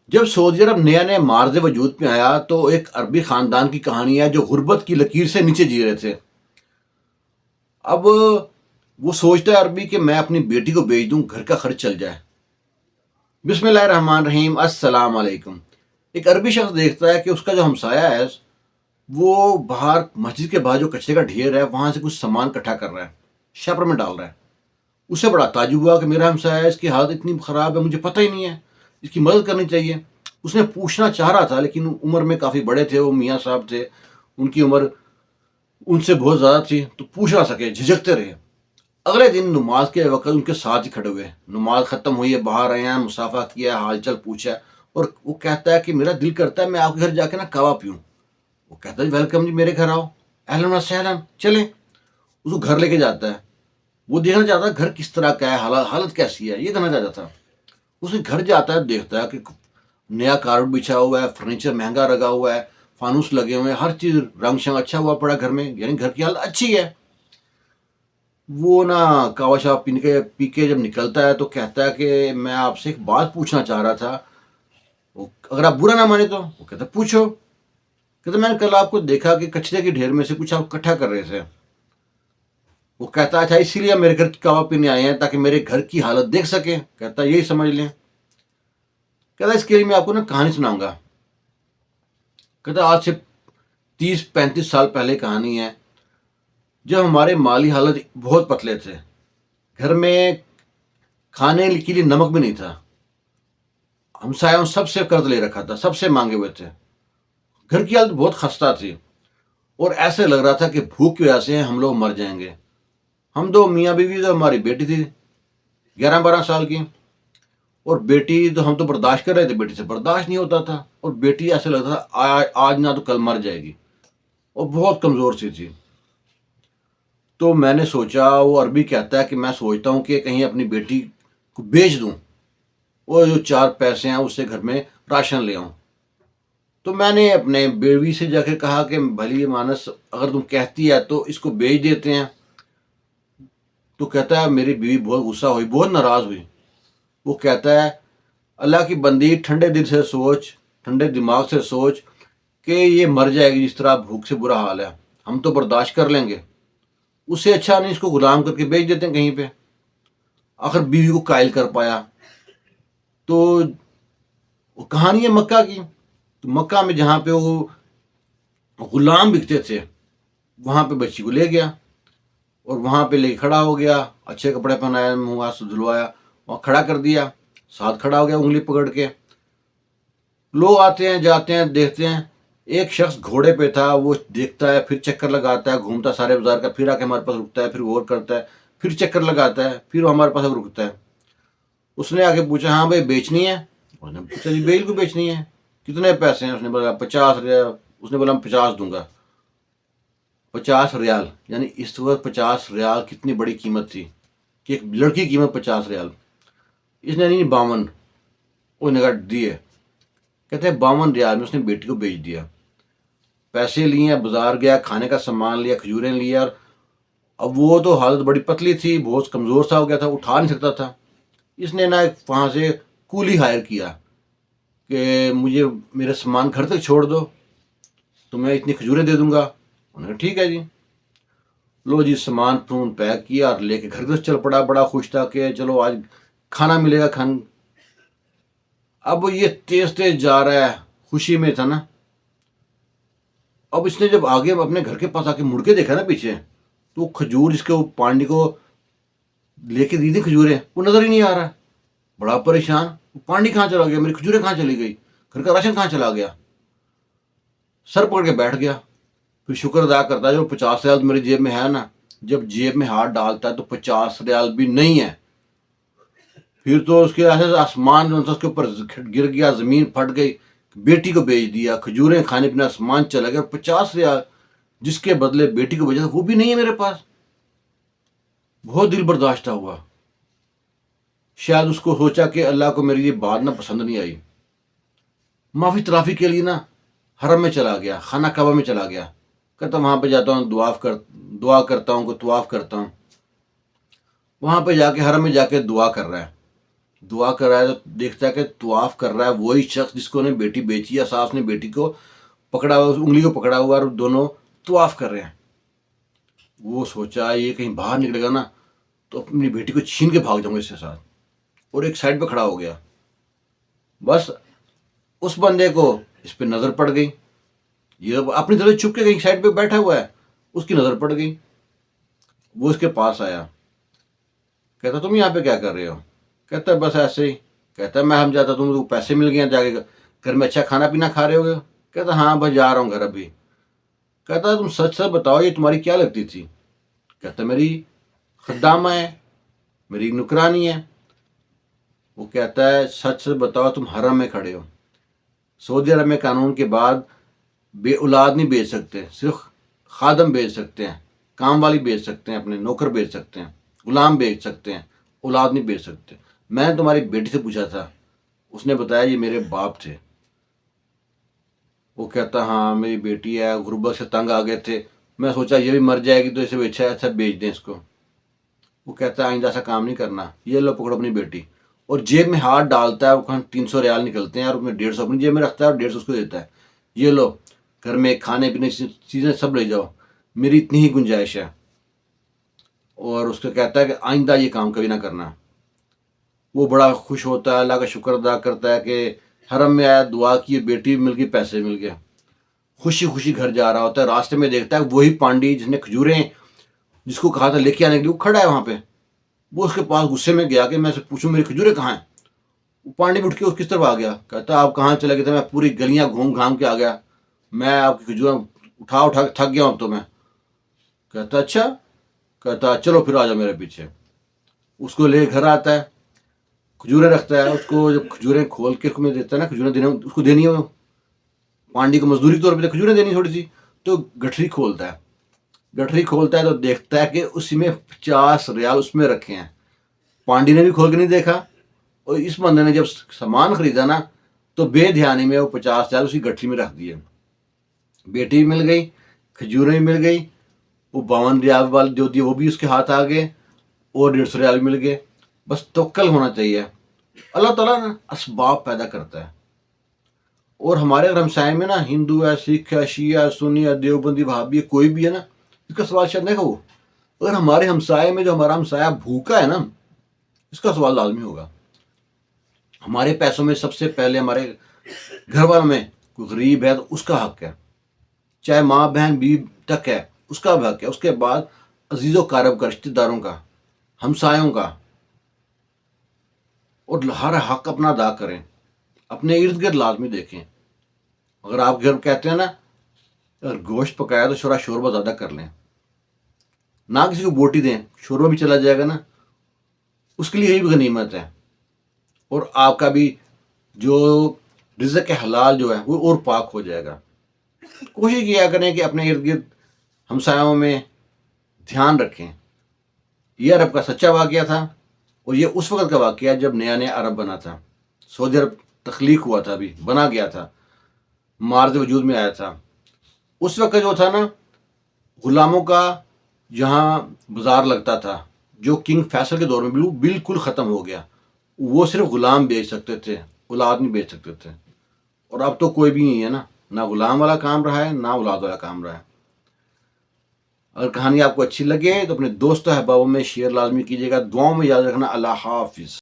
جب سعودی عرب نیا نیا مارز وجود میں آیا تو ایک عربی خاندان کی کہانی ہے جو غربت کی لکیر سے نیچے جی رہے تھے۔ اب وہ سوچتا ہے عربی کہ میں اپنی بیٹی کو بیچ دوں، گھر کا خرچ چل جائے۔ بسم اللہ الرحمن الرحیم، السلام علیکم۔ ایک عربی شخص دیکھتا ہے کہ اس کا جو ہمسایہ ہے وہ باہر مسجد کے باہر جو کچرے کا ڈھیر ہے وہاں سے کچھ سامان اکٹھا کر رہا ہے، شاپر میں ڈال رہا ہے۔ اسے بڑا تعجب ہوا کہ میرا ہمسایہ ہے، اس کی حالت اتنی خراب ہے، مجھے پتہ ہی نہیں ہے، اس کی مدد کرنی چاہیے۔ اس نے پوچھنا چاہ رہا تھا لیکن عمر میں کافی بڑے تھے، وہ میاں صاحب تھے، ان کی عمر ان سے بہت زیادہ تھی، تو پوچھ نہ سکے، جھجکتے رہے۔ اگلے دن نماز کے وقت ان کے ساتھ ہی کھڑے ہوئے، نماز ختم ہوئی ہے، باہر آئے ہیں، مسافہ کیا، حال چال پوچھا، اور وہ کہتا ہے کہ میرا دل کرتا ہے میں آپ کے گھر جا کے نا کہوہ پیوں۔ وہ کہتا ہے ویلکم جی، میرے گھر آؤ، اہلاً و سہلاً، چلیں۔ اس کو گھر لے کے جاتا ہے، وہ دیکھنا چاہتا ہے گھر کس طرح کا ہے، حالت کیسی ہے، یہ دیکھنا چاہتا تھا۔ اس کے گھر جاتا ہے، دیکھتا ہے کہ نیا کارپیٹ بچھا ہوا ہے، فرنیچر مہنگا لگا ہوا ہے، فانوس لگے ہوئے ہیں، ہر چیز رنگ شنگ اچھا ہوا پڑا گھر میں، یعنی گھر کی حالت اچھی ہے۔ وہ نا کہوہ شاپ پی کے جب نکلتا ہے تو کہتا ہے کہ میں آپ سے ایک بات پوچھنا چاہ رہا تھا، اگر آپ برا نہ مانے تو۔ وہ کہتا ہے پوچھو۔ کہتا میں نے کل آپ کو دیکھا کہ کچرے کے ڈھیر میں سے کچھ آپ اکٹھا کر رہے تھے۔ وہ کہتا ہے اچھا اسی لیے میرے گھر کہوہ پینے آئے ہیں تاکہ میرے گھر کی حالت دیکھ سکیں؟ کہتا ہے یہی سمجھ لیں۔ کہتا ہے اس کے لیے میں آپ کو نا کہانی سناؤں گا۔ کہتا آج سے 30-35 سال پہلے کہانی ہے، جب ہمارے مالی حالت بہت پتلے تھے، گھر میں کھانے کے لیے نمک بھی نہیں تھا، ہمسایوں سب سے قرض لے رکھا تھا، سب سے مانگے ہوئے تھے، گھر کی حالت بہت خستہ تھی، اور ایسے لگ رہا تھا کہ بھوک کی وجہ سے ہم لوگ مر جائیں گے۔ ہم دو میاں بیوی تھے، ہماری بیٹی تھی 11-12 سال کی، اور بیٹی تو ہم تو برداشت کر رہے تھے، بیٹی سے برداشت نہیں ہوتا تھا، اور بیٹی ایسے لگتا تھا آج نہ تو کل مر جائے گی، اور بہت کمزور سی تھی۔ تو میں نے سوچا، وہ عربی کہتا ہے کہ میں سوچتا ہوں کہ کہیں اپنی بیٹی کو بیچ دوں، اور جو 4 پیسے ہیں اس سے گھر میں راشن لے آؤں۔ تو میں نے اپنے بیوی سے جا کے کہا کہ بھلی مانس اگر تم کہتی ہے تو اس کو بیچ دیتے ہیں۔ تو کہتا ہے میری بیوی بہت غصہ ہوئی، بہت ناراض ہوئی۔ وہ کہتا ہے اللہ کی بندی، ٹھنڈے دل سے سوچ، ٹھنڈے دماغ سے سوچ کہ یہ مر جائے گی، جس طرح بھوک سے برا حال ہے، ہم تو برداشت کر لیں گے، اس سے اچھا نہیں اس کو غلام کر کے بیچ دیتے ہیں کہیں پہ۔ آخر بیوی کو قائل کر پایا۔ تو وہ کہانی ہے مکہ کی۔ تو مکہ میں جہاں پہ وہ غلام بکتے تھے وہاں پہ بچی کو لے گیا، اور وہاں پہ لے کھڑا ہو گیا، اچھے کپڑے پہنائے، منہ ہاتھ دھلوایا، وہاں کھڑا کر دیا، ساتھ کھڑا ہو گیا انگلی پکڑ کے۔ لوگ آتے ہیں جاتے ہیں، دیکھتے ہیں۔ ایک شخص گھوڑے پہ تھا، وہ دیکھتا ہے، پھر چکر لگاتا ہے، گھومتا سارے بازار کا، پھر آ کے ہمارے پاس رکتا ہے، پھر غور کرتا ہے، پھر چکر لگاتا ہے، پھر وہ ہمارے پاس رکتا ہے۔ اس نے آ کے پوچھا ہاں بھائی بیچنی ہے؟ اس نے پوچھا جی بیل کو بیچنی ہے، کتنے پیسے ہیں؟ اس نے بولا 50 ریال۔ اس نے بولا میں 50 دوں گا۔ 50 ریال، یعنی اس وقت 50 ریال کتنی بڑی قیمت تھی کہ ایک لڑکی کی قیمت 50 ریال۔ اس نے نہیں 52، وہ نے کہا دیے۔ کہتے ہیں 52 ریال میں اس نے بیٹی کو بیچ دیا۔ پیسے لیے، بازار گیا، کھانے کا سامان لیا، کھجوریں لیا، اور اب وہ تو حالت بڑی پتلی تھی، بہت کمزور سا ہو گیا تھا، اٹھا نہیں سکتا تھا۔ اس نے نا وہاں سے کولی ہائر کیا کہ مجھے میرے سامان گھر تک چھوڑ دو تو میں اتنی کھجوریں دے دوں گا۔ انہوں نے کہا ٹھیک ہے جی۔ لو جی، سامان فون پیک کیا اور لے کے گھر تک چل پڑا، بڑا خوش تھا کہ چلو آج کھانا ملے گا کھان۔ اب یہ تیز تیز جا رہا ہے، خوشی میں تھا نا۔ اب اس نے جب آگے اپنے گھر کے پاس آ کے مڑ کے دیکھا نا پیچھے، تو کھجور جس کو پانڈی کو لے کے دی تھی کھجوریں، وہ نظر ہی نہیں آ رہا۔ بڑا پریشان، پانڈی کہاں چلا گیا، میری کھجوریں کہاں چلی گئی، گھر کا راشن کہاں چلا گیا؟ سر پکڑ کے بیٹھ گیا۔ پھر شکر ادا کرتا ہے جو 50 ریال میری جیب میں ہے نا۔ جب جیب میں ہاتھ ڈالتا ہے تو 50 ریال بھی نہیں ہے۔ پھر تو اس کے ایسے آسمان اس کے اوپر گر گیا، زمین پھٹ گئی، بیٹی کو بیچ دیا، کھجوریں کھانے پینا سامان چلا گیا، 50 ریال جس کے بدلے بیٹی کو بھیجا وہ بھی نہیں ہے میرے پاس۔ بہت دل برداشتہ ہوا۔ شاید اس کو سوچا کہ اللہ کو میری یہ بات نہ پسند نہیں آئی۔ معافی تلافی کے لیے نا حرم میں چلا گیا، خانہ کعبہ میں چلا گیا۔ کہتا وہاں پہ جاتا ہوں، دعا کرتا ہوں، کو طواف کرتا ہوں۔ وہاں پہ جا کے حرم میں جا کے دعا کر رہا ہے، دعا کر رہا ہے تو دیکھتا ہے کہ طواف کر رہا ہے وہی شخص جس کو نے بیٹی بیچی ہے، ساس نے بیٹی کو پکڑا ہوا، انگلی کو پکڑا ہوا، اور دونوں طواف کر رہے ہیں۔ وہ سوچا یہ کہیں باہر نکلے گا نا تو اپنی بیٹی کو چھین کے بھاگ جاؤں گا اس کے ساتھ، اور ایک سائڈ پہ کھڑا ہو گیا۔ بس اس بندے کو اس پہ نظر پڑ گئی، یہ اپنی طرف چھپ کے کہیں سائڈ پہ بیٹھا ہوا ہے، اس کی نظر پڑ گئی۔ وہ اس کے پاس آیا، کہتا تم یہاں پہ کیا کر رہے ہو؟ کہتا ہے بس ایسے ہی۔ کہتا ہے میں ہم جاتا تم پیسے مل گئے ہیں، جا کے گھر میں اچھا کھانا پینا کھا رہے ہو گے؟ کہتا ہاں بس جا رہا ہوں گھر ابھی۔ کہتا تم سچ سچ بتاؤ یہ تمہاری کیا لگتی تھی؟ کہتا میری خدامہ ہے، میری نکرانی ہے۔ وہ کہتا ہے سچ سچ بتاؤ تم حرم میں کھڑے ہو، سعودی عرب میں قانون کے بعد بے اولاد نہیں بیچ سکتے، صرف خادم بیچ سکتے ہیں، کام والی بیچ سکتے ہیں، اپنے نوکر بیچ سکتے ہیں، غلام بیچ سکتے ہیں، اولاد نہیں بیچ سکتے۔ میں نے تمہاری بیٹی سے پوچھا تھا، اس نے بتایا یہ میرے باپ تھے۔ وہ کہتا ہاں میری بیٹی ہے، غربت سے تنگ آ گئے تھے، میں سوچا یہ بھی مر جائے گی تو اسے اچھا اچھا بیچ دیں اس کو۔ وہ کہتا ہے آئندہ ایسا کام نہیں کرنا، یہ لو پکڑو اپنی بیٹی، اور جیب میں ہاتھ ڈالتا ہے، وہ 300 ریال نکلتے ہیں اور 150 اپنی جیب میں رکھتا ہے اور 150 اس کو دیتا ہے، یہ لو گھر میں کھانے پینے کی چیزیں سب لے جاؤ، میری اتنی ہی گنجائش ہے۔ اور اس کو کہتا ہے کہ آئندہ یہ کام کبھی نہ کرنا۔ وہ بڑا خوش ہوتا ہے، اللہ کا شکر ادا کرتا ہے کہ حرم میں آیا، دعا کی، بیٹی مل گئی، پیسے مل گئے، خوشی خوشی گھر جا رہا ہوتا ہے۔ راستے میں دیکھتا ہے وہی پانڈی جس نے کھجوریں جس کو کہا تھا لے کے آنے کے لیے، وہ کھڑا ہے وہاں پہ۔ وہ اس کے پاس غصے میں گیا کہ میں سے پوچھوں میری کھجوریں کہاں ہیں؟ وہ پانڈی بھی اٹھ کے اس کس طرف آ گیا، کہتا آپ کہاں چلے گئے تھے؟ میں پوری گلیاں گھوم گھام کے آ گیا، میں آپ کی کھجوریں اٹھا کے تھک گیا ہوں اب تو میں۔ کہتا اچھا، کہتا چلو پھر آ جاؤ میرے پیچھے۔ اس کو لے گھر آتا ہے، کھجوریں رکھتا ہے، اس کو جب کھجوریں کھول کے میں دیتا ہے نا، کھجوریں دینے اس کو دینی ہے، پانڈی کو مزدوری کے طور پہ کھجوریں دینی تھوڑی سی، تو گٹھری کھولتا ہے۔ گٹھری کھولتا ہے تو دیکھتا ہے کہ اسی میں 50 ریال اس میں رکھے ہیں۔ پانڈی نے بھی کھول کے نہیں دیکھا، اور اس بندے نے جب سامان خریدا نا تو بے دھیانی میں وہ 50 ریال اسی گٹھری میں رکھ دیے۔ بیٹی بھی مل گئی، کھجوریں بھی مل گئی، وہ 52 ریال والی جو دی وہ بھی اس کے ہاتھ آ گئے، اور 150 ریال بھی مل گئے۔ بس توکل ہونا چاہیے، اللہ تعالیٰ نا اسباب پیدا کرتا ہے۔ اور ہمارے اگر ہمسائے میں نا ہندو ہے، سکھ ہے، شیعہ ہے، سنی ہے، دیوبندی، بھابی ہے، کوئی بھی ہے نا، اس کا سوال شاید نہیں ہو، اگر ہمارے ہمسائے میں جو ہمارا ہمسایہ بھوکا ہے نا، اس کا سوال لازمی ہوگا۔ ہمارے پیسوں میں سب سے پہلے ہمارے گھر والوں میں کوئی غریب ہے تو اس کا حق ہے، چاہے ماں بہن بیوی تک ہے، اس کا بھی حق ہے۔ اس کے بعد عزیز و قارب کا، رشتہ داروں کا، ہمسایوں کا، اور ہر حق اپنا ادا کریں، اپنے ارد گرد لازمی دیکھیں۔ اگر آپ گھر کہتے ہیں نا اگر گوشت پکایا تو شوربہ زیادہ کر لیں، نہ کسی کو بوٹی دیں، شوربہ بھی چلا جائے گا نا، اس کے لیے یہی بھی غنیمت ہے، اور آپ کا بھی جو رزق حلال جو ہے وہ اور پاک ہو جائے گا۔ کوشش کیا کریں کہ اپنے ارد گرد ہمسایوں میں دھیان رکھیں۔ یہ عرب کا سچا واقعہ تھا، اور یہ اس وقت کا واقعہ جب نیا نیا عرب بنا تھا، سعودی عرب تخلیق ہوا تھا، ابھی بنا گیا تھا، مارز وجود میں آیا تھا۔ اس وقت جو تھا نا غلاموں کا جہاں بازار لگتا تھا، جو کنگ فیصل کے دور میں بالکل ختم ہو گیا، وہ صرف غلام بیچ سکتے تھے، اولاد نہیں بیچ سکتے تھے، اور اب تو کوئی بھی نہیں ہے نا، نہ غلام والا کام رہا ہے نہ اولاد والا کام رہا ہے۔ اگر کہانی آپ کو اچھی لگے تو اپنے دوستوں احبابوں میں شیئر لازمی کیجیے گا، دعاؤں میں یاد رکھنا۔ اللہ حافظ۔